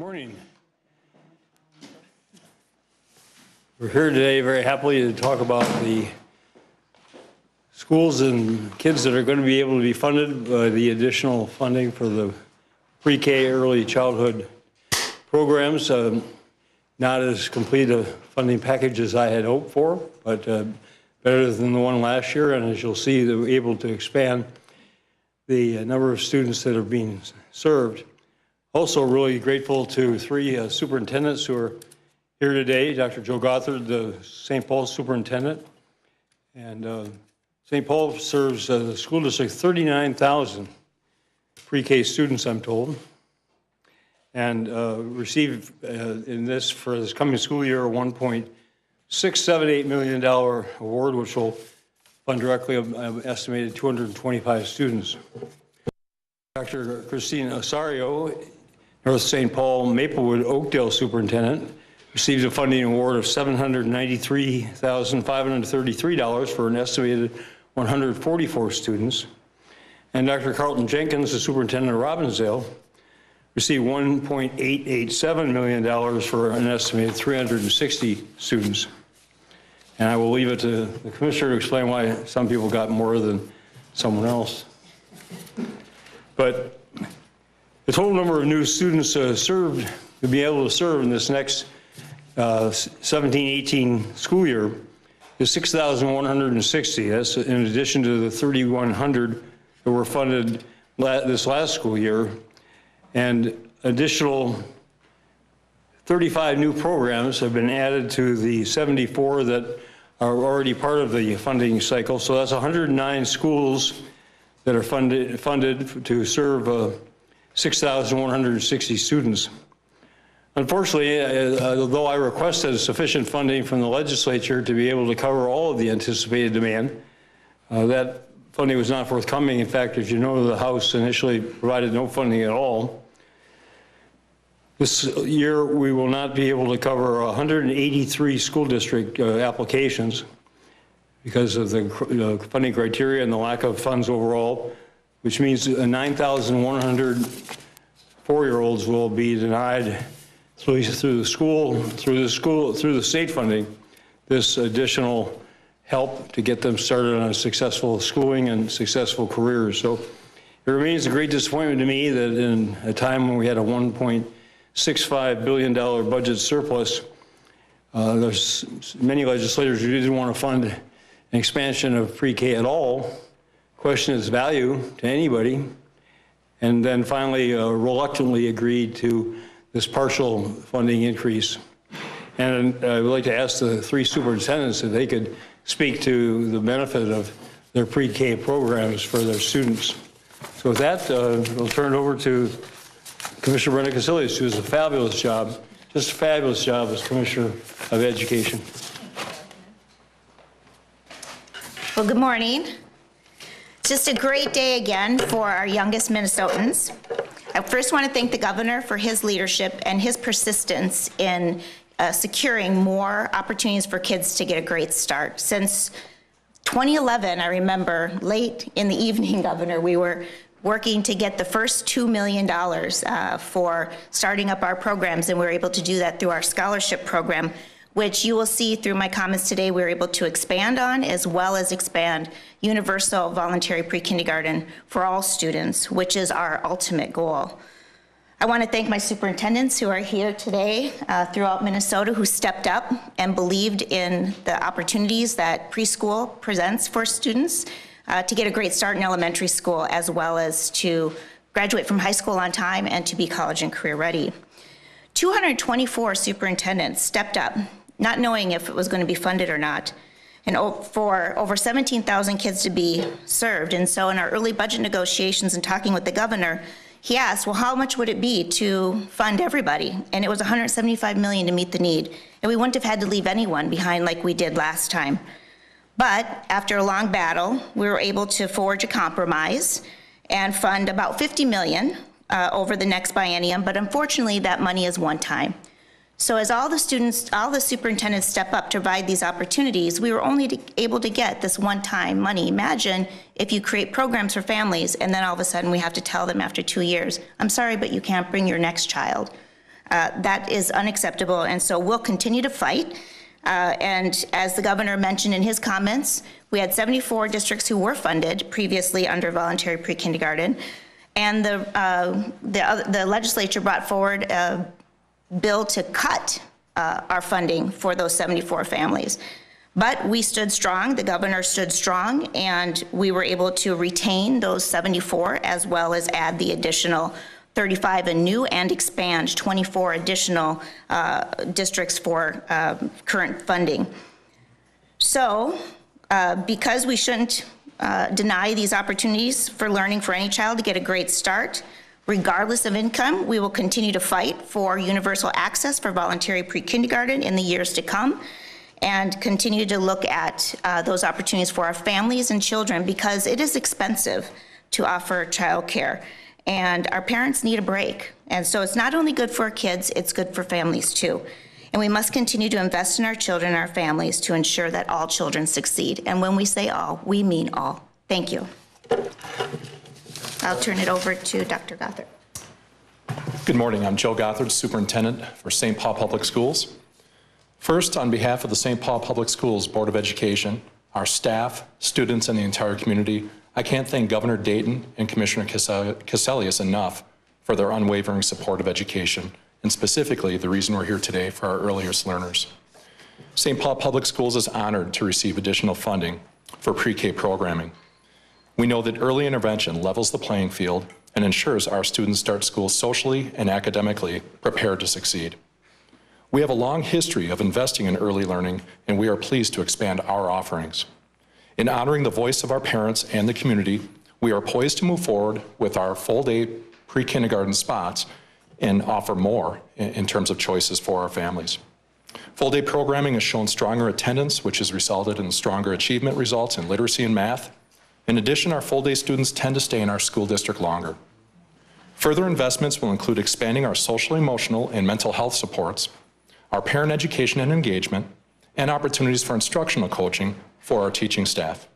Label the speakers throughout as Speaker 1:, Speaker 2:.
Speaker 1: Morning. We're here today very happily to talk about the schools and kids that are going to be able to be funded by the additional funding for the pre-K early childhood programs. Not as complete a funding package as I had hoped for, but better than the one last year. And as you'll see, they're able to expand the number of students that are being served. Also really grateful to three superintendents who are here today. Dr. Joe Gothard, the St. Paul superintendent. And St. Paul serves the school district 39,000 pre-K students, I'm told. And received for this coming school year, a $1.678 million award, which will fund directly an estimated 225 students. Dr. Christine Osario, North St. Paul Maplewood Oakdale superintendent, received a funding award of $793,533 for an estimated 144 students. And Dr. Carlton Jenkins, the superintendent of Robbinsdale, received $1.887 million for an estimated 360 students. And I will leave it to the commissioner to explain why some people got more than someone else. But the total number of new students served to be able to serve in this next 17-18 school year is 6,160. That's in addition to the 3,100 that were funded this last school year. And additional 35 new programs have been added to the 74 that are already part of the funding cycle. So that's 109 schools that are funded to serve 6,160 students. Unfortunately, although I requested sufficient funding from the legislature to be able to cover all of the anticipated demand, that funding was not forthcoming. In fact, as you know, the House initially provided no funding at all. This year, we will not be able to cover 183 school district applications because of the funding criteria and the lack of funds overall, which means 9,100 4-year-olds will be denied through the state funding, this additional help to get them started on a successful schooling and successful careers. So it remains a great disappointment to me that in a time when we had a $1.65 billion budget surplus, there's many legislators who didn't want to fund an expansion of pre-K at all, question its value to anybody, and then finally reluctantly agreed to this partial funding increase. And I would like to ask the three superintendents if they could speak to the benefit of their pre-K programs for their students. So with that, we'll turn it over to Commissioner Brenda Casselius, who does a fabulous job, just a fabulous job as Commissioner of Education.
Speaker 2: Well, good morning. It's just a great day again for our youngest Minnesotans. I first want to thank the governor for his leadership and his persistence in securing more opportunities for kids to get a great start. Since 2011, I remember late in the evening, Governor, we were working to get the first $2 million for starting up our programs, and we were able to do that through our scholarship program, which you will see through my comments today we were able to expand on, as well as expand universal voluntary pre-kindergarten for all students, which is our ultimate goal. I want to thank my superintendents who are here today throughout Minnesota who stepped up and believed in the opportunities that preschool presents for students to get a great start in elementary school, as well as to graduate from high school on time and to be college and career ready. 224 superintendents stepped up, not knowing if it was going to be funded or not, and for over 17,000 kids to be served. And so in our early budget negotiations and talking with the governor, he asked, well, how much would it be to fund everybody? And it was $175 million to meet the need. And we wouldn't have had to leave anyone behind like we did last time. But after a long battle, we were able to forge a compromise and fund about $50 million over the next biennium, but unfortunately that money is one time. So as all the superintendents step up to provide these opportunities, we were only able to get this one-time money. Imagine if you create programs for families and then all of a sudden we have to tell them after 2 years, I'm sorry, but you can't bring your next child. That is unacceptable, and so we'll continue to fight. And as the governor mentioned in his comments, we had 74 districts who were funded previously under voluntary pre-kindergarten, and the legislature brought forward a bill to cut our funding for those 74 families. But we stood strong, the governor stood strong, and we were able to retain those 74 as well as add the additional 35 in new and expand 24 additional districts for current funding. So because we shouldn't deny these opportunities for learning for any child to get a great start, regardless of income, we will continue to fight for universal access for voluntary pre-kindergarten in the years to come, and continue to look at those opportunities for our families and children, because it is expensive to offer childcare, and our parents need a break. And so it's not only good for our kids, it's good for families too. And we must continue to invest in our children and our families to ensure that all children succeed. And when we say all, we mean all. Thank you. I'll turn it over to Dr. Gothard.
Speaker 3: Good morning. I'm Joe Gothard, Superintendent for St. Paul Public Schools. First, on behalf of the St. Paul Public Schools Board of Education, our staff, students, and the entire community, I can't thank Governor Dayton and Commissioner Casselius enough for their unwavering support of education, and specifically the reason we're here today for our earliest learners. St. Paul Public Schools is honored to receive additional funding for pre-K programming. We know that early intervention levels the playing field and ensures our students start school socially and academically prepared to succeed. We have a long history of investing in early learning, and we are pleased to expand our offerings. In honoring the voice of our parents and the community, we are poised to move forward with our full-day pre-kindergarten spots and offer more in terms of choices for our families. Full-day programming has shown stronger attendance, which has resulted in stronger achievement results in literacy and math. In addition, our full-day students tend to stay in our school district longer. Further investments will include expanding our social, emotional, and mental health supports, our parent education and engagement, and opportunities for instructional coaching for our teaching staff.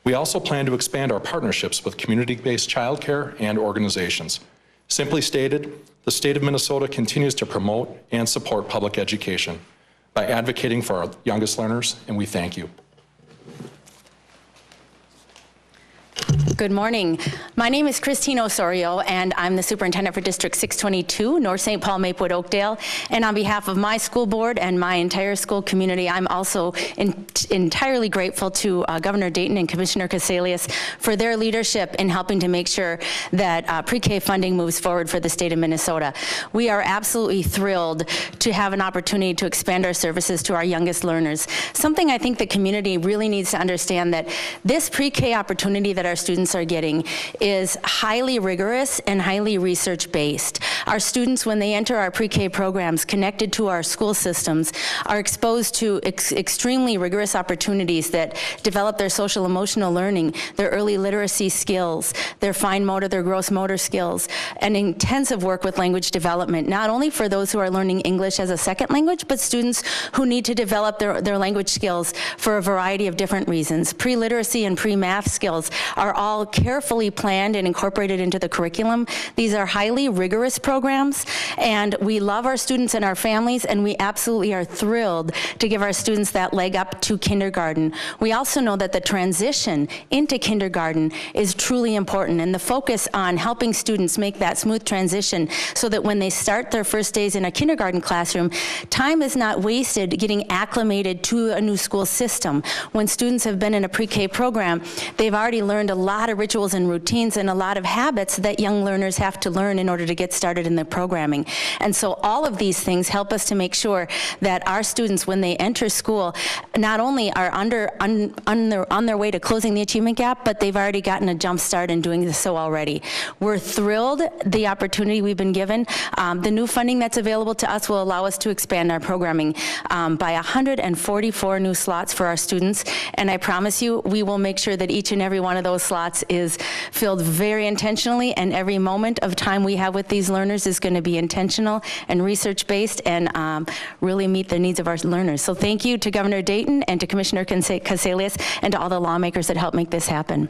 Speaker 3: We also plan to expand our partnerships with community-based childcare and organizations. Simply stated, the state of Minnesota continues to promote and support public education by advocating for our youngest learners, and we thank you.
Speaker 4: Good morning. My name is Christine Osorio, and I'm the superintendent for District 622, North St. Paul, Maplewood, Oakdale. And on behalf of my school board and my entire school community, I'm also entirely grateful to Governor Dayton and Commissioner Casselius for their leadership in helping to make sure that pre-K funding moves forward for the state of Minnesota. We are absolutely thrilled to have an opportunity to expand our services to our youngest learners. Something I think the community really needs to understand, that this pre-K opportunity that our students are getting is highly rigorous and highly research-based. Our students, when they enter our pre-K programs connected to our school systems, are exposed to extremely rigorous opportunities that develop their social emotional learning, their early literacy skills, their fine motor, their gross motor skills, and intensive work with language development, not only for those who are learning English as a second language, but students who need to develop their language skills for a variety of different reasons. Pre-literacy and pre-math skills are all carefully planned and incorporated into the curriculum. These are highly rigorous programs, and we love our students and our families, and we absolutely are thrilled to give our students that leg up to kindergarten. We also know that the transition into kindergarten is truly important, and the focus on helping students make that smooth transition so that when they start their first days in a kindergarten classroom, time is not wasted getting acclimated to a new school system. When students have been in a pre-K program, they've already learned a lot of rituals and routines and a lot of habits that young learners have to learn in order to get started in their programming. And so all of these things help us to make sure that our students, when they enter school, not only are on their way to closing the achievement gap, but they've already gotten a jump start in doing so already. We're thrilled the opportunity we've been given. The new funding that's available to us will allow us to expand our programming by 144 new slots for our students, and I promise you we will make sure that each and every one of those slots is filled very intentionally, and every moment of time we have with these learners is going to be intentional and research-based and really meet the needs of our learners. So thank you to Governor Dayton and to Commissioner Casselius and to all the lawmakers that helped make this happen.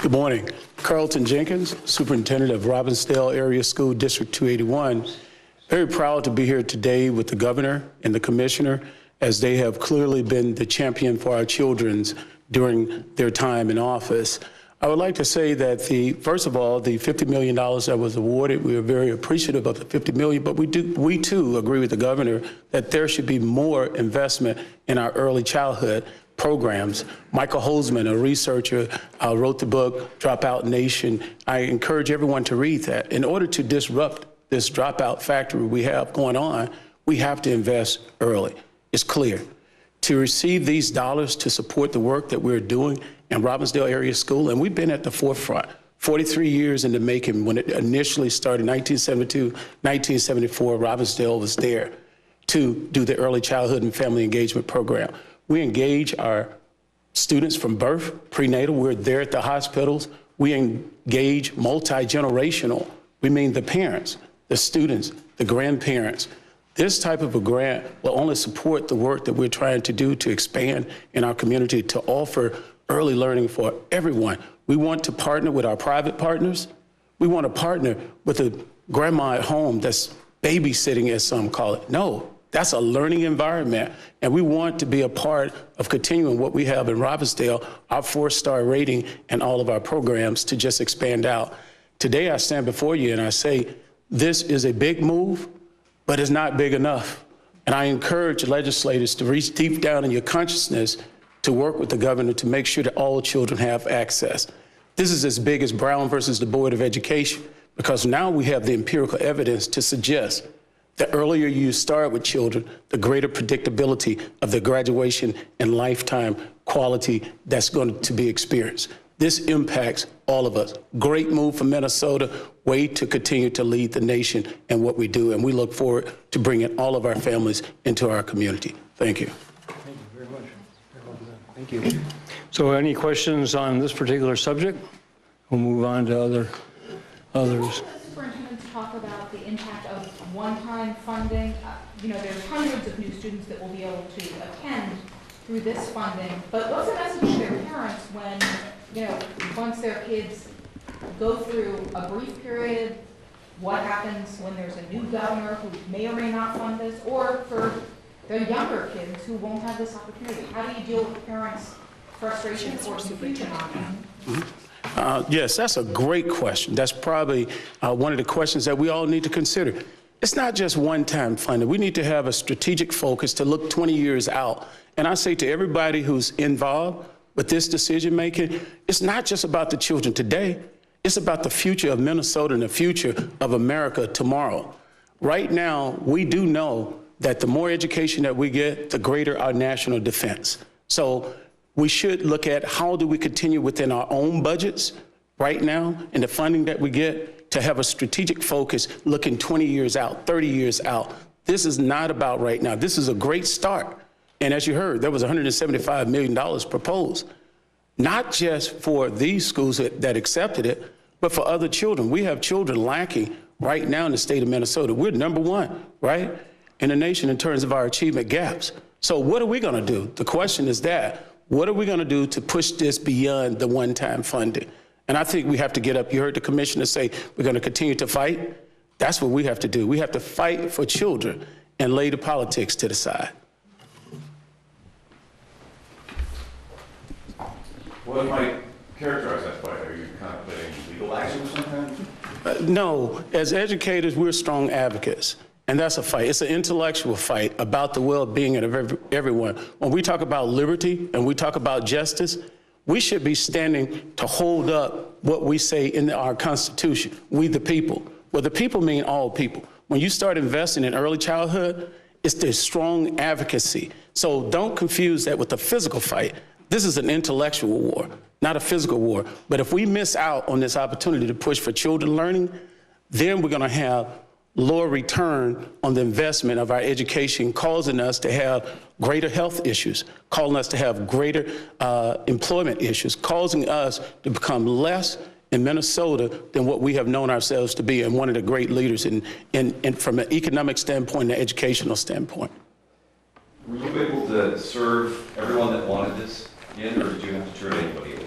Speaker 5: Good morning. Carlton Jenkins, Superintendent of Robbinsdale Area School District 281. Very proud to be here today with the governor and the commissioner, as they have clearly been the champion for our children during their time in office. I would like to say that first of all, the $50 million that was awarded, we are very appreciative of the $50 million, but we too agree with the governor that there should be more investment in our early childhood programs. Michael Holzman, a researcher, wrote the book, Dropout Nation. I encourage everyone to read that. In order to disrupt this dropout factory we have going on, we have to invest early. It's clear. To receive these dollars to support the work that we're doing in Robbinsdale Area School, and we've been at the forefront, 43 years in the making. When it initially started in 1972, 1974, Robbinsdale was there to do the early childhood and family engagement program. We engage our students from birth, prenatal. We're there at the hospitals. We engage multi-generational. We mean the parents, the students, the grandparents. This type of a grant will only support the work that we're trying to do to expand in our community to offer early learning for everyone. We want to partner with our private partners. We want to partner with a grandma at home that's babysitting, as some call it. No, that's a learning environment. And we want to be a part of continuing what we have in Robbinsdale, our 4-star rating and all of our programs to just expand out. Today I stand before you and I say, this is a big move, but it's not big enough. And I encourage legislators to reach deep down in your consciousness to work with the governor to make sure that all children have access. This is as big as Brown versus the Board of Education, because now we have the empirical evidence to suggest the earlier you start with children, the greater predictability of the graduation and lifetime quality that's going to be experienced. This impacts all of us. Great move for Minnesota, way to continue to lead the nation in what we do, and we look forward to bringing all of our families into our community. Thank you.
Speaker 1: Thank you very much. Thank you. So any questions on this particular subject? We'll move on to others.
Speaker 6: Superintendents talk about the impact of one-time funding. There's hundreds of new students that will be able to attend through this funding, but what's the message to their parents when, once their kids go through a brief period, what happens when there's a new governor who may or may not fund this, or for their younger kids who won't have this opportunity? How do you deal with parents' frustration for future on?
Speaker 5: Yes, that's a great question. That's probably one of the questions that we all need to consider. It's not just one-time funding. We need to have a strategic focus to look 20 years out. And I say to everybody who's involved with this decision-making, it's not just about the children today. It's about the future of Minnesota and the future of America tomorrow. Right now, we do know that the more education that we get, the greater our national defense. So we should look at how do we continue within our own budgets right now and the funding that we get to have a strategic focus looking 20 years out, 30 years out. This is not about right now. This is a great start. And as you heard, there was $175 million proposed, not just for these schools that accepted it, but for other children. We have children lacking right now in the state of Minnesota. We're #1, right, in the nation in terms of our achievement gaps. So what are we going to do? The question is that. What are we going to do to push this beyond the one-time funding? And I think we have to get up. You heard the commissioner say we're going to continue to fight. That's what we have to do. We have to fight for children and lay the politics to the side.
Speaker 7: What might characterize that fight? Are you contemplating legal action of some kind?
Speaker 5: No. As educators, we're strong advocates. And that's a fight. It's an intellectual fight about the well-being of everyone. When we talk about liberty and we talk about justice, we should be standing to hold up what we say in our Constitution, we the people. Well, the people mean all people. When you start investing in early childhood, it's the strong advocacy. So don't confuse that with the physical fight. This is an intellectual war, not a physical war. But if we miss out on this opportunity to push for children learning, then we're going to have lower return on the investment of our education, causing us to have greater health issues, causing us to have greater employment issues, causing us to become less in Minnesota than what we have known ourselves to be, and one of the great leaders from an economic standpoint and an educational standpoint.
Speaker 7: Were you able to serve everyone that wanted this in, or did you have to turn anybody away?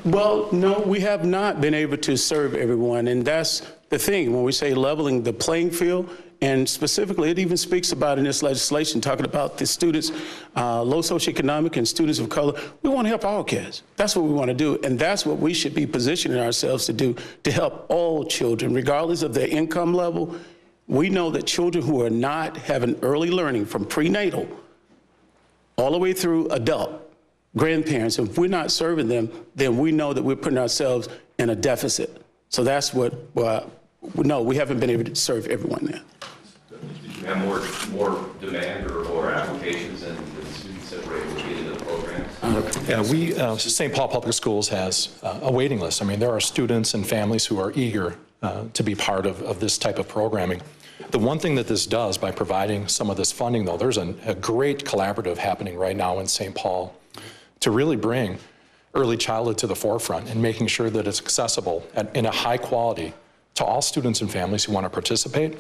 Speaker 5: Well, no, we have not been able to serve everyone, and that's the thing. When we say leveling the playing field, and specifically, it even speaks about in this legislation, talking about the students, low socioeconomic and students of color. We want to help all kids. That's what we want to do, and that's what we should be positioning ourselves to do, to help all children, regardless of their income level. We know that children who are not having early learning from prenatal all the way through adult, grandparents, if we're not serving them, then we know that we're putting ourselves in a deficit. So that's what, no, we haven't been able to serve everyone there.
Speaker 7: Did you have more demand or more applications than the students that were able to get into the programs?
Speaker 3: Yeah, St. Paul Public Schools has a waiting list. I mean, there are students and families who are eager to be part of this type of programming. The one thing that this does by providing some of this funding, though, there's a great collaborative happening right now in St. Paul to really bring early childhood to the forefront and making sure that it's accessible in a high quality to all students and families who want to participate.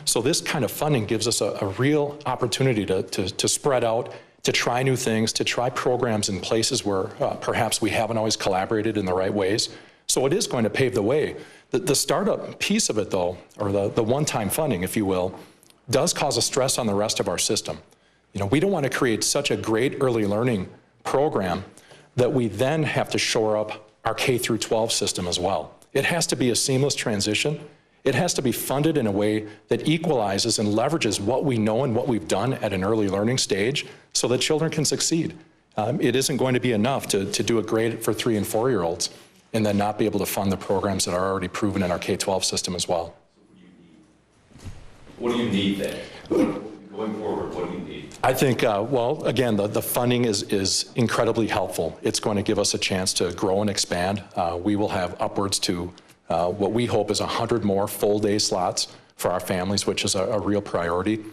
Speaker 3: So this kind of funding gives us a real opportunity to spread out, to try new things, to try programs in places where perhaps we haven't always collaborated in the right ways. So it is going to pave the way. The startup piece of it, though, or the one-time funding, if you will, does cause a stress on the rest of our system. You know, we don't want to create such a great early learning program that we then have to shore up our K through 12 system as well. It has to be a seamless transition. It has to be funded in a way that equalizes and leverages what we know and what we've done at an early learning stage so that children can succeed. It isn't going to be enough to do it great for 3- and 4-year-olds and then not be able to fund the programs that are already proven in our K-12 system as well.
Speaker 7: What do you need then? Going forward, what do you need?
Speaker 3: I think, well, again, the funding is incredibly helpful. It's going to give us a chance to grow and expand. We will have upwards to what we hope is 100 more full-day slots for our families, which is a real priority.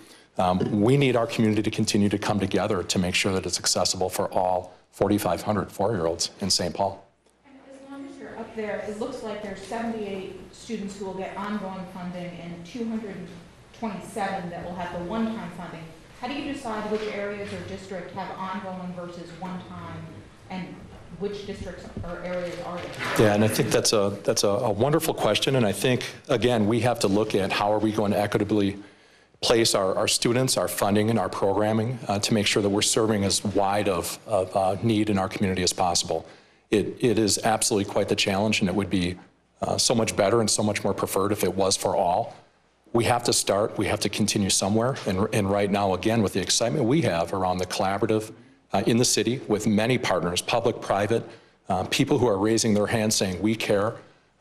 Speaker 3: We need our community to continue to come together to make sure that it's accessible for all 4,500 4-year-olds in St. Paul.
Speaker 6: And as long as you're up there, it looks like there's 78 students who will get ongoing funding and 227 that will have the one-time funding. How do you decide which areas or districts have ongoing versus one-time, and which districts or areas are they?
Speaker 3: Yeah, and I think that's a wonderful question, and I think, again, we have to look at how are we going to equitably place our students, our funding, and our programming to make sure that we're serving as wide of need in our community as possible. It is absolutely quite the challenge, and it would be so much better and so much more preferred if it was for all. We have to start, we have to continue somewhere, and right now, again, with the excitement we have around the collaborative in the city with many partners, public, private, people who are raising their hands saying, we care,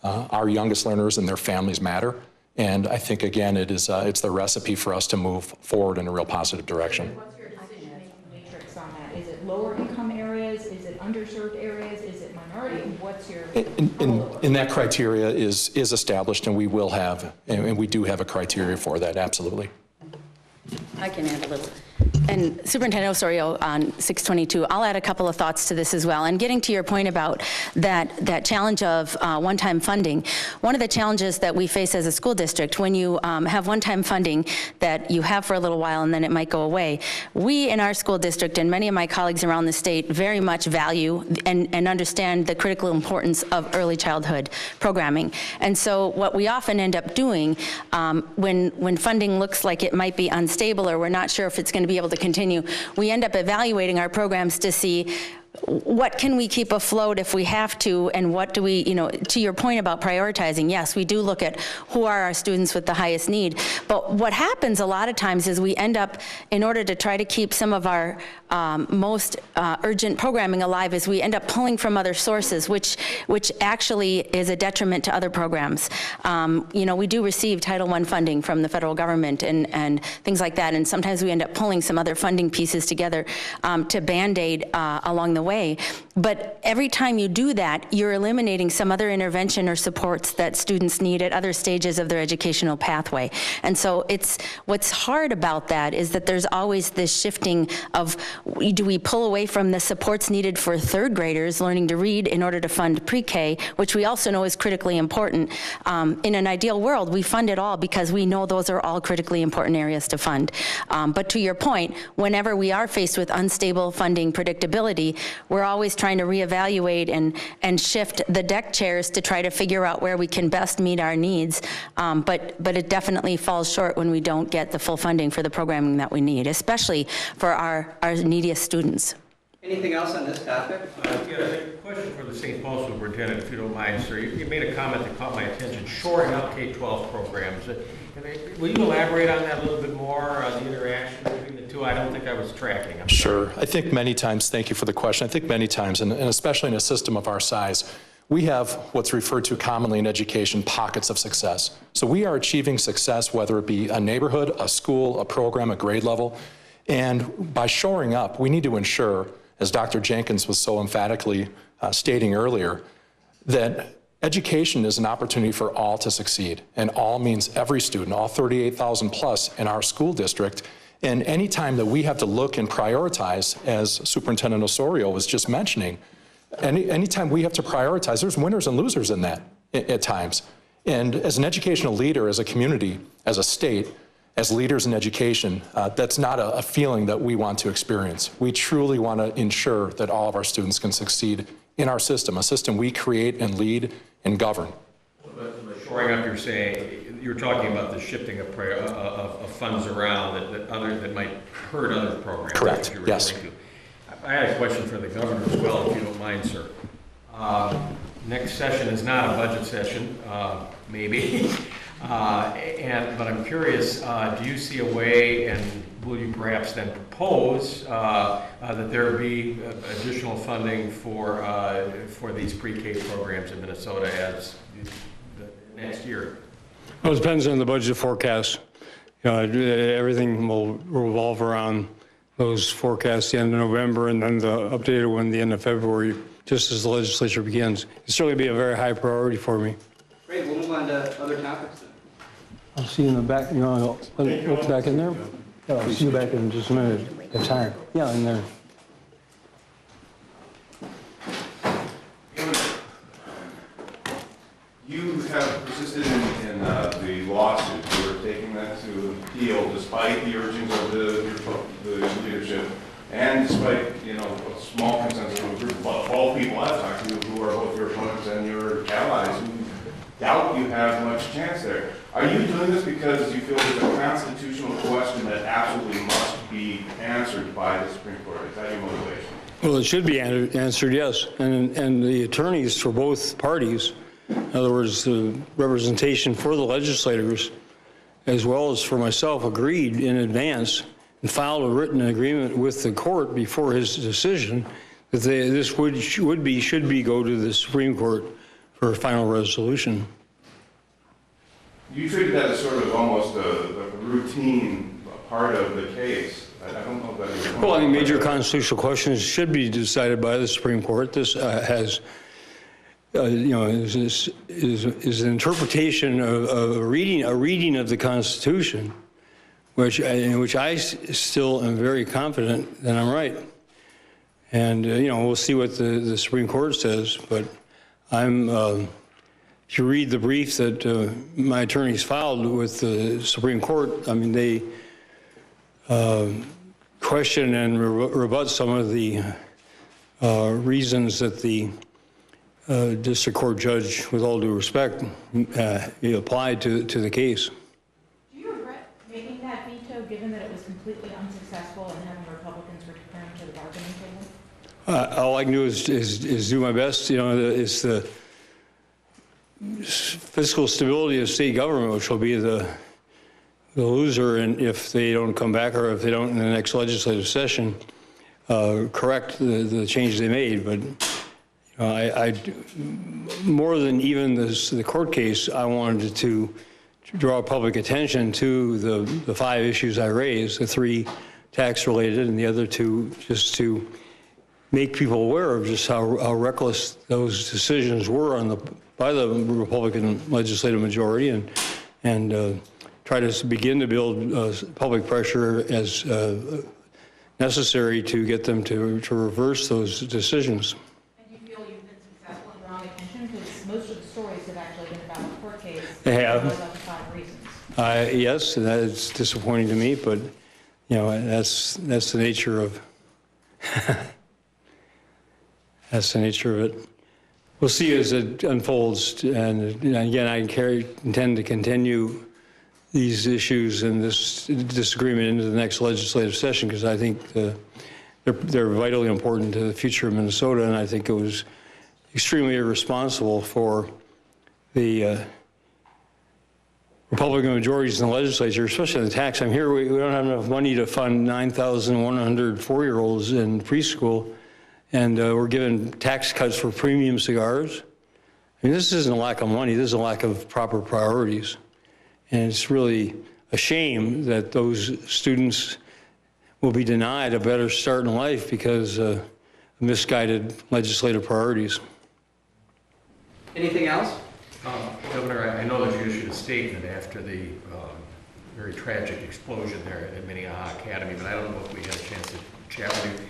Speaker 3: our youngest learners and their families matter, and I think, again, it's the recipe for us to move forward in a real positive direction.
Speaker 6: What's your decision-making matrix on that? Is it lower income areas? Is it underserved areas? Is it minority? What's your...
Speaker 3: In that criteria is established, and we will have, and we do have a criteria for that, absolutely.
Speaker 4: I can add a little. And Superintendent Osorio on 622, I'll add a couple of thoughts to this as well. And getting to your point about that challenge of one-time funding, one of the challenges that we face as a school district when you have one-time funding that you have for a little while and then it might go away, we in our school district and many of my colleagues around the state very much value and understand the critical importance of early childhood programming. And so what we often end up doing when funding looks like it might be unstable or we're not sure if it's going to be able to continue, we end up evaluating our programs to see what can we keep afloat if we have to, and what do we, to your point about prioritizing, yes, we do look at who are our students with the highest need, but what happens a lot of times is we end up, in order to try to keep some of our most urgent programming alive, is we end up pulling from other sources, which actually is a detriment to other programs. We do receive Title I funding from the federal government and things like that, and sometimes we end up pulling some other funding pieces together to Band-Aid along the way. But every time you do that, you're eliminating some other intervention or supports that students need at other stages of their educational pathway. And so what's hard about that is that there's always this shifting of, do we pull away from the supports needed for third graders learning to read in order to fund pre-K, which we also know is critically important. In an ideal world, we fund it all because we know those are all critically important areas to fund. But to your point, whenever we are faced with unstable funding predictability, we're always trying to reevaluate and shift the deck chairs to try to figure out where we can best meet our needs. But it definitely falls short when we don't get the full funding for the programming that we need, especially for our neediest students.
Speaker 8: Anything else on this topic?
Speaker 9: Yeah, a question for the St. Paul superintendent, if you don't mind, sir. You made a comment that caught my attention, shoring up K-12 programs. Will you elaborate on that a little bit more, the interaction between the two? I don't think I was tracking.
Speaker 3: Sure. I think many times, thank you for the question, I think many times, and especially in a system of our size, we have what's referred to commonly in education, pockets of success. So we are achieving success, whether it be a neighborhood, a school, a program, a grade level. And by shoring up, we need to ensure, as Dr. Jenkins was so emphatically stating earlier, that education is an opportunity for all to succeed. And all means every student, all 38,000 plus in our school district. And anytime that we have to look and prioritize, as Superintendent Osorio was just mentioning, anytime we have to prioritize, there's winners and losers in that at times. And as an educational leader, as a community, as a state, as leaders in education, that's not a feeling that we want to experience. We truly want to ensure that all of our students can succeed in our system, a system we create and lead and govern.
Speaker 9: But shoring up, you're talking about the shifting of funds around that might hurt other programs.
Speaker 3: Correct, yes.
Speaker 9: I had a question for the governor as well, if you don't mind, sir. Next session is not a budget session, maybe. But I'm curious, do you see a way, and will you perhaps then propose that there be additional funding for these pre-K programs in Minnesota as the next year?
Speaker 1: Well, it depends on the budget forecast. Everything will revolve around those forecasts the end of November and then the updated one the end of February, just as the legislature begins. It'll certainly be a very high priority for me.
Speaker 8: Great, we'll move on to other topics then.
Speaker 1: I'll see you in the back. You want to look back in there? Yeah, I'll see you back in just a minute. It's time. Yeah, in there.
Speaker 10: You have persisted in the lawsuit. You were taking that to appeal despite the urgings of the leadership and despite, a small consensus of a group of about 12 people I've talked to who are both your opponents and your allies who doubt you have much chance there. Are you doing this because you feel there's a constitutional question that absolutely must be answered by the Supreme Court? Is that your motivation?
Speaker 1: Well, it should be answered, yes. And the attorneys for both parties, in other words, the representation for the legislators, as well as for myself, agreed in advance and filed a written agreement with the court before his decision that this should go to the Supreme Court for a final resolution.
Speaker 10: You treated that as sort of almost a routine part of the case. I don't know that.
Speaker 1: Well, I mean, major constitutional questions should be decided by the Supreme Court. This has, is an interpretation of a reading of the Constitution, in which I still am very confident that I'm right. And we'll see what the Supreme Court says, but if you read the brief that my attorneys filed with the Supreme Court, I mean, they question and rebut some of the reasons that the district court judge, with all due respect, applied to the case.
Speaker 6: Do you regret making that veto, given that it was completely unsuccessful and having Republicans return to the bargaining table?
Speaker 1: All I can do is do my best. It's the fiscal stability of state government, which will be the loser, and if they don't come back, or if they don't in the next legislative session correct the change they made. But I more than even the court case, I wanted to draw public attention to the 5 issues I raised, the 3 tax related and the other 2 just to make people aware of just how reckless those decisions were by the Republican legislative majority, and try to begin to build public pressure as necessary to get them to reverse those decisions.
Speaker 6: And do you feel you've been successful in drawing attention? Because most of the stories have actually been about the court case.
Speaker 1: They have.
Speaker 6: About the 5 reasons.
Speaker 1: Yes, and that is disappointing to me, but that's the nature of That's the nature of it. We'll see as it unfolds. And again, I intend to continue these issues and this disagreement into the next legislative session because I think they're vitally important to the future of Minnesota. And I think it was extremely irresponsible for the Republican majorities in the legislature, especially in the tax. I'm here, we don't have enough money to fund 9,100 4-year-olds in preschool, and we're giving tax cuts for premium cigars. I mean, this isn't a lack of money, this is a lack of proper priorities. And it's really a shame that those students will be denied a better start in life because of misguided legislative priorities.
Speaker 8: Anything else?
Speaker 9: Governor, I know that you issued a statement after the very tragic explosion there at Minnehaha Academy, but I don't know if we had a chance to chat with you.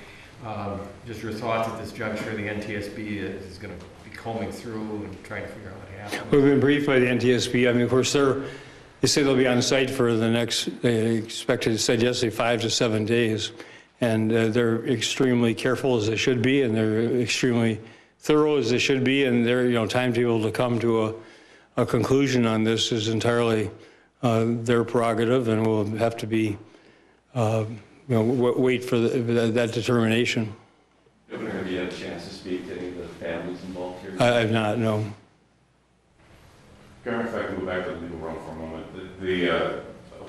Speaker 9: Just your thoughts at this juncture. The NTSB is going to be combing through and trying to figure out what happened.
Speaker 1: We've been briefed by the NTSB. I mean, of course, they say they'll be on site for the next, they expected, said yesterday, 5 to 7 days. And they're extremely careful as they should be, and they're extremely thorough as they should be, and their timetable to come to a conclusion on this is entirely their prerogative, and we'll have to be wait for that determination.
Speaker 7: Governor, have you had a chance to speak to any of the families involved here?
Speaker 1: I have not, no.
Speaker 10: Governor, if I can go back to the legal realm for a moment. The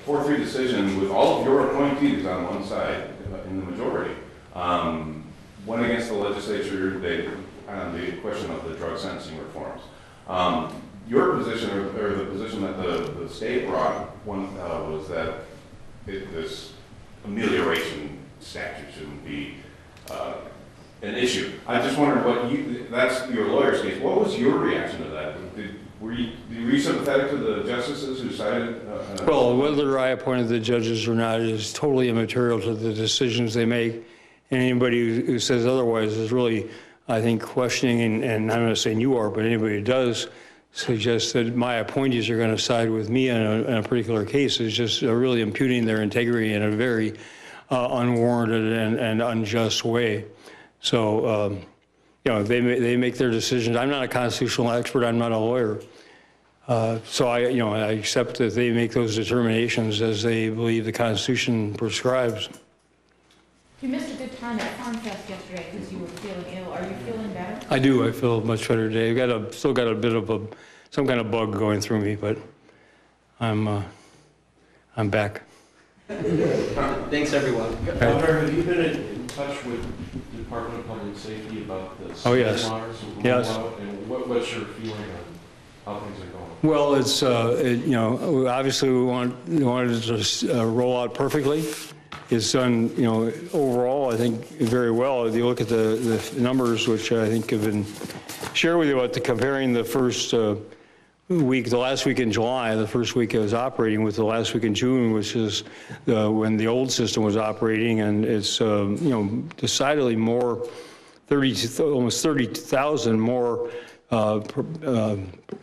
Speaker 10: 4-3 decision with all of your appointees on one side in the majority went against the legislature on the question of the drug sentencing reforms. Your position, or the position that the state brought, was that this amelioration statute shouldn't be an issue. I just wondered that's your lawyer's case. What was your reaction to that? Were you sympathetic to the justices who cited?
Speaker 1: Well, whether I appointed the judges or not is totally immaterial to the decisions they make. And anybody who says otherwise is really, I think, questioning, and I'm not saying you are, but anybody who does suggest that my appointees are going to side with me in a particular case is just really imputing their integrity in a very unwarranted and unjust way. So, they make their decisions. I'm not a constitutional expert. I'm not a lawyer. So I accept that they make those determinations as they believe the Constitution prescribes.
Speaker 6: You missed a good time at FarmFest yesterday because you were feeling ill. Are you feeling better?
Speaker 1: I do. I feel much better today. I've still got a bit of some kind of bug going through me, but I'm back.
Speaker 8: Thanks, everyone.
Speaker 11: Governor, have you been in touch with the Department of Public Safety about the
Speaker 1: Oh, yes. Yes.
Speaker 11: And what's your feeling on how things are going?
Speaker 1: Well, it's obviously we wanted it to roll out perfectly. It's done, overall, I think very well. If you look at the numbers, which I think have been shared with you about comparing the first week, the last week in July, the first week it was operating, with the last week in June, which is when the old system was operating, and it's decidedly more, almost 30,000 more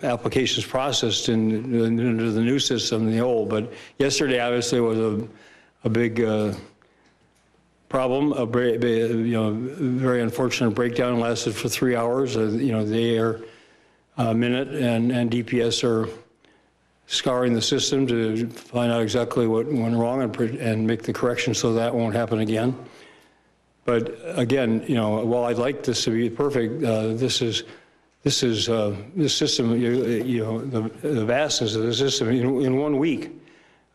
Speaker 1: applications processed into the new system than the old. But yesterday, obviously, was a big problem, a very unfortunate breakdown. Lasted for 3 hours. The air minute and DPS are scouring the system to find out exactly what went wrong and make the correction so that won't happen again. But again, while I'd like this to be perfect, this system, the vastness of the system. In 1 week,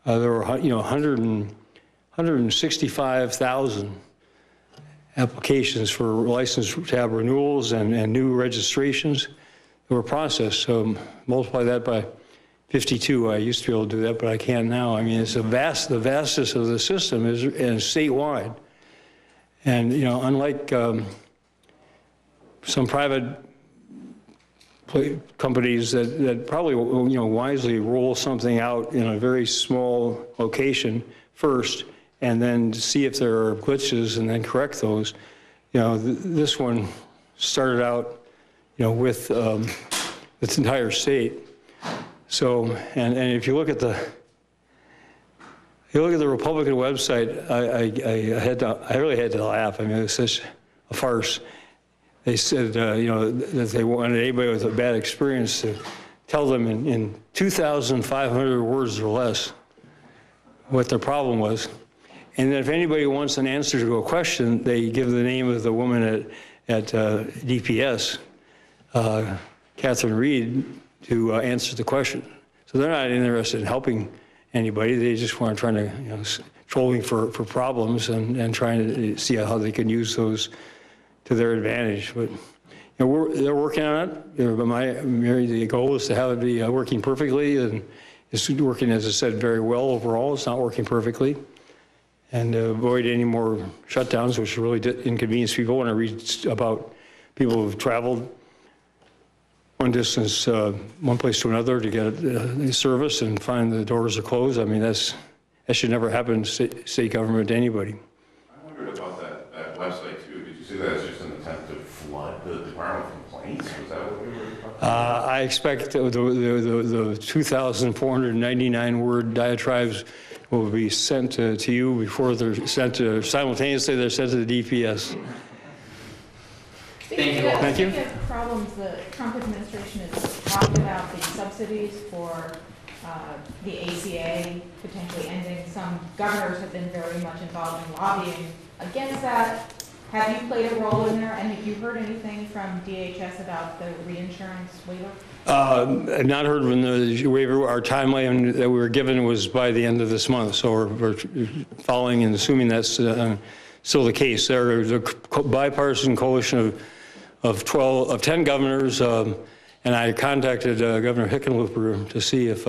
Speaker 1: there were 165,000 applications for license tab renewals and new registrations that were processed. So multiply that by 52. I used to be able to do that, but I can't now. I mean, it's the vastness of the system is statewide. And, unlike some private companies that probably, wisely roll something out in a very small location first, and then see if there are glitches and then correct those. This one started out, with its entire state. So, and if you look at the Republican website, I really had to laugh. I mean, it was such a farce. they said, that they wanted anybody with a bad experience to tell them in 2,500 words or less what their problem was. And then if anybody wants an answer to a question, they give the name of the woman at DPS, Catherine Reed, to answer the question. So they're not interested in helping anybody. They just want to try to, trolling for problems and trying to see how they can use those to their advantage. But they're working on it. The goal is to have it be working perfectly, and it's working, as I said, very well overall. It's not working perfectly, and avoid any more shutdowns, which really inconvenience people. When I read about people who've traveled one distance, one place to another to get service and find the doors are closed, I mean, that should never happen in state government to anybody.
Speaker 10: I wondered about that website too. Did you see that as just an attempt to flood the Department of Complaints? Was that what you were talking about?
Speaker 1: I expect the 2,499 word diatribes will be sent to you before they're sent to, simultaneously they're sent to the DPS.
Speaker 6: Thank you.
Speaker 1: Thank you.
Speaker 6: Speaking of problems, the Trump administration has talked about the subsidies for the ACA potentially ending. Some governors have been very much involved in lobbying against that. Have you played a role in there? And have you heard anything from DHS about the reinsurance waiver?
Speaker 1: I've not heard from the waiver. Our timeline that we were given was by the end of this month, so we're following and assuming that's still the case. There's a bipartisan coalition of 10 governors, and I contacted Governor Hickenlooper to see if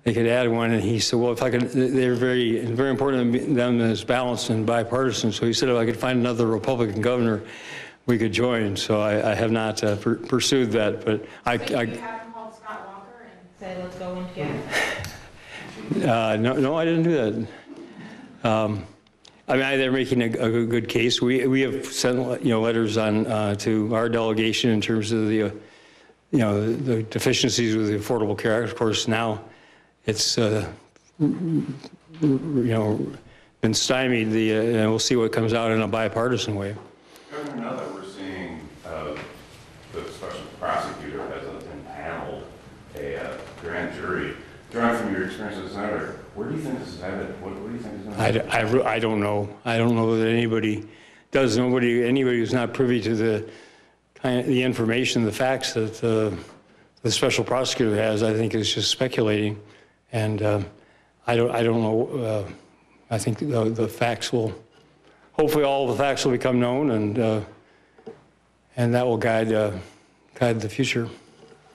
Speaker 1: they could add one, and he said, well, if I could, they're very important to them as balanced and bipartisan, so he said if I could find another Republican governor, we could join. So I have not pursued that, but
Speaker 6: Wait, you have him call Scott Walker and say, let's go in together?
Speaker 1: No, I didn't do that. I mean, they're making a good case. We have sent letters on to our delegation in terms of the the deficiencies with the Affordable Care Act. Of course, now it's been stymied. And we'll see what comes out in a bipartisan way.
Speaker 10: Governor, now that we're seeing the special prosecutor has impaneled a grand jury, drawing from your experience as a senator, where do you think this is headed? What do you think is going to happen?
Speaker 1: I don't know. I don't know that anybody does. Anybody who's not privy to the information, the facts that the special prosecutor has, I think is just speculating. And I don't know. I think the facts will, hopefully all the facts will become known, and that will guide the future.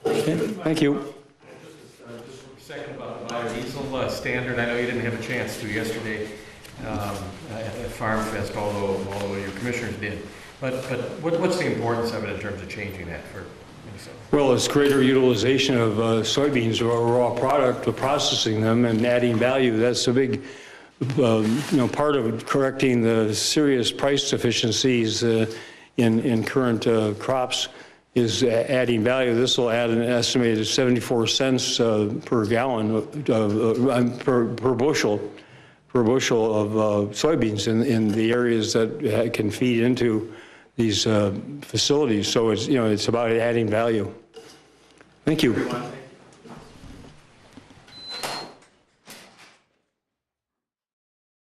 Speaker 1: Okay, thank you.
Speaker 9: Second about the biodiesel standard. I know you didn't have a chance to yesterday at Farm Fest, although your commissioners did. But what's the importance of it in terms of changing that for Minnesota?
Speaker 1: Well, it's greater utilization of soybeans or a raw product, of processing them and adding value. That's a big part of correcting the serious price deficiencies in current crops. Is adding value. This will add an estimated 74 cents per gallon per bushel of soybeans in the areas that can feed into these facilities. So it's it's about adding value. Thank you.